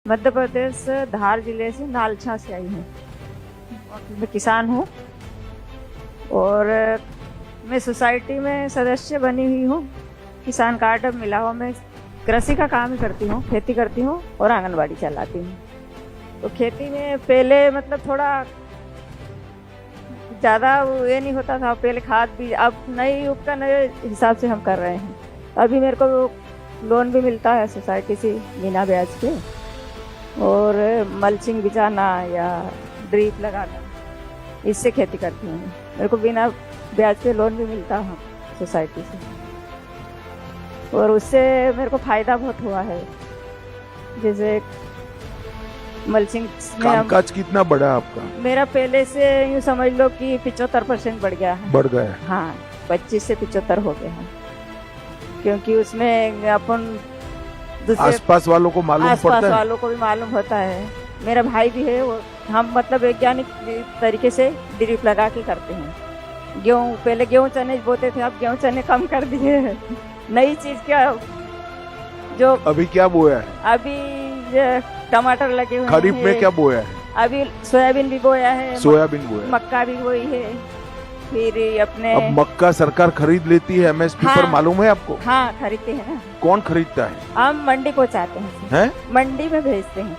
मध्य प्रदेश धार जिले से नालछा से आई हूँ। मैं किसान हूँ और मैं सोसाइटी में सदस्य बनी हुई हूँ। किसान कार्ड अब मिला हुआ। मैं कृषि का काम ही करती हूँ, खेती करती हूँ और आंगनबाड़ी चलाती हूँ। तो खेती में पहले मतलब थोड़ा ज़्यादा ये नहीं होता था, पहले खाद भी, अब नई युग का नए हिसाब से हम कर रहे हैं। अभी मेरे को लोन भी मिलता है सोसाइटी से बिना ब्याज के, और मल्चिंग बिछाना या ड्रिप लगाना, इससे खेती करती हूँ। मेरे को बिना ब्याज के लोन भी मिलता है सोसाइटी से, और उससे मेरे को फ़ायदा बहुत हुआ है। जैसे मल्चिंग कामकाज कितना बढ़ा आपका? मेरा पहले से यूँ समझ लो कि 75% बढ़ गया है। बढ़ गया? हाँ, 25 से 75 हो गया है, क्योंकि उसमें अपन आसपास वालों को मालूम पड़ता है। आसपास वालों को भी मालूम होता है। मेरा भाई भी है, वो हम मतलब वैज्ञानिक तरीके से ड्रिप लगा के करते हैं। गेहूँ पहले गेहूँ चने बोते थे, अब गेहूँ चने कम कर दिए हैं। नई चीज क्या जो अभी क्या बोया है? अभी टमाटर लगे हुए हैं। खरीफ में क्या बोया है? अभी सोयाबीन भी बोया है, सोयाबीन बोया है। मक्का भी बोई है। फिर अपने अब मक्का सरकार खरीद लेती है एमएसपी पर, मालूम है आपको? हाँ, खरीदते हैं ना। कौन खरीदता है? हम मंडी पहुँचाते हैं। हैं? मंडी में भेजते हैं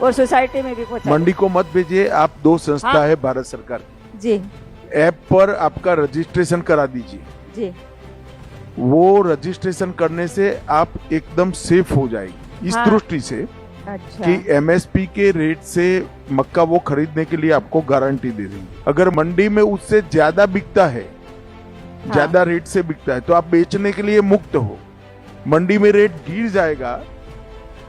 और सोसाइटी में भी पहुँचाते हैं। मंडी को मत भेजिए आप, दो संस्था हाँ। है भारत सरकार की। जी ऐप पर आपका रजिस्ट्रेशन करा दीजिए। जी। वो रजिस्ट्रेशन करने से आप एकदम सेफ हो जाएगी इस हाँ। दृष्टि से अच्छा। कि एमएसपी के रेट से मक्का वो खरीदने के लिए आपको गारंटी दे रही है। अगर मंडी में उससे ज्यादा बिकता है, हाँ। ज्यादा रेट से बिकता है, तो आप बेचने के लिए मुक्त हो। मंडी में रेट गिर जाएगा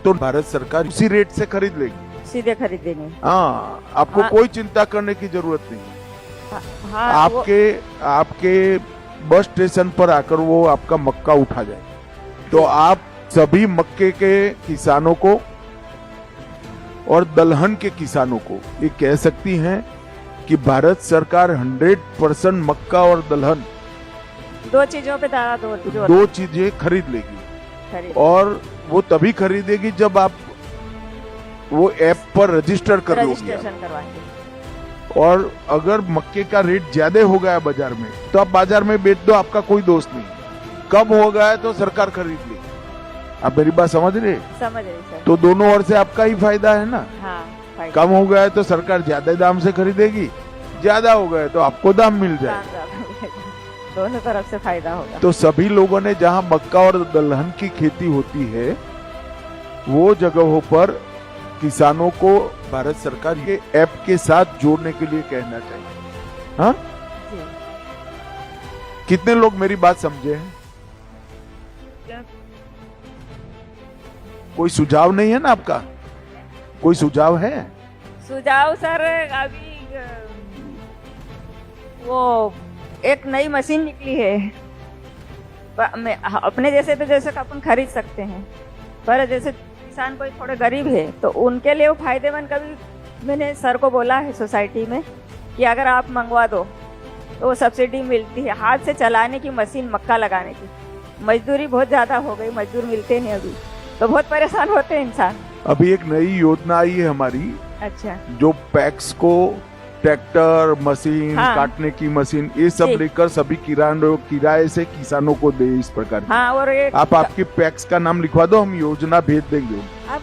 तो भारत सरकार उसी रेट से खरीद लेगी, सीधे खरीदेंगे। हाँ, आपको हाँ। कोई चिंता करने की जरूरत नहीं। हाँ, आपके बस स्टेशन पर आकर वो आपका मक्का उठा जाए। तो आप सभी मक्के के किसानों को और दलहन के किसानों को ये कह सकती हैं कि भारत सरकार 100% मक्का और दलहन दो चीजों पे दो चीजें खरीद लेगी। और वो तभी खरीदेगी जब आप वो ऐप पर रजिस्टर कर लोगे। रजिस्ट्रेशन करवाएंगे। और अगर मक्के का रेट ज्यादा हो गया बाजार में, तो आप बाजार में बेच दो, आपका कोई दोष नहीं। कम हो गया है तो सरकार खरीद लेगी। आप मेरी बात समझ रहे? समझ रही सर। तो दोनों ओर से आपका ही फायदा है ना। हाँ, कम हो गया है तो सरकार ज्यादा दाम से खरीदेगी, ज्यादा हो गया है तो आपको दाम मिल जाए। दोनों तरफ से फायदा होगा। तो सभी लोगों ने जहां मक्का और दलहन की खेती होती है, वो जगहों पर किसानों को भारत सरकार के ऐप के साथ जोड़ने के लिए कहना चाहिए। हाँ, कितने लोग मेरी बात समझे हैं? कोई सुझाव नहीं है ना आपका? कोई सुझाव है? सुझाव सर, अभी वो एक नई मशीन निकली है। अपने जैसे तो जैसे अपन खरीद सकते हैं, पर जैसे किसान कोई थोड़े गरीब है तो उनके लिए वो फायदेमंद। कभी मैंने सर को बोला है सोसाइटी में कि अगर आप मंगवा दो तो वो सब्सिडी मिलती है। हाथ से चलाने की मशीन, मक्का लगाने की, मजदूरी बहुत ज़्यादा हो गई, मजदूर मिलते नहीं अभी, तो बहुत परेशान होते हैं इंसान। अभी एक नई योजना आई है हमारी। अच्छा। जो जो पैक्स को ट्रैक्टर, मशीन, हाँ। काटने की मशीन, ये सब जी। लेकर सभी किराए से किसानों को दे इस प्रकार की। हाँ, और आप आपकी पैक्स का नाम लिखवा दो, हम योजना भेज देंगे। अब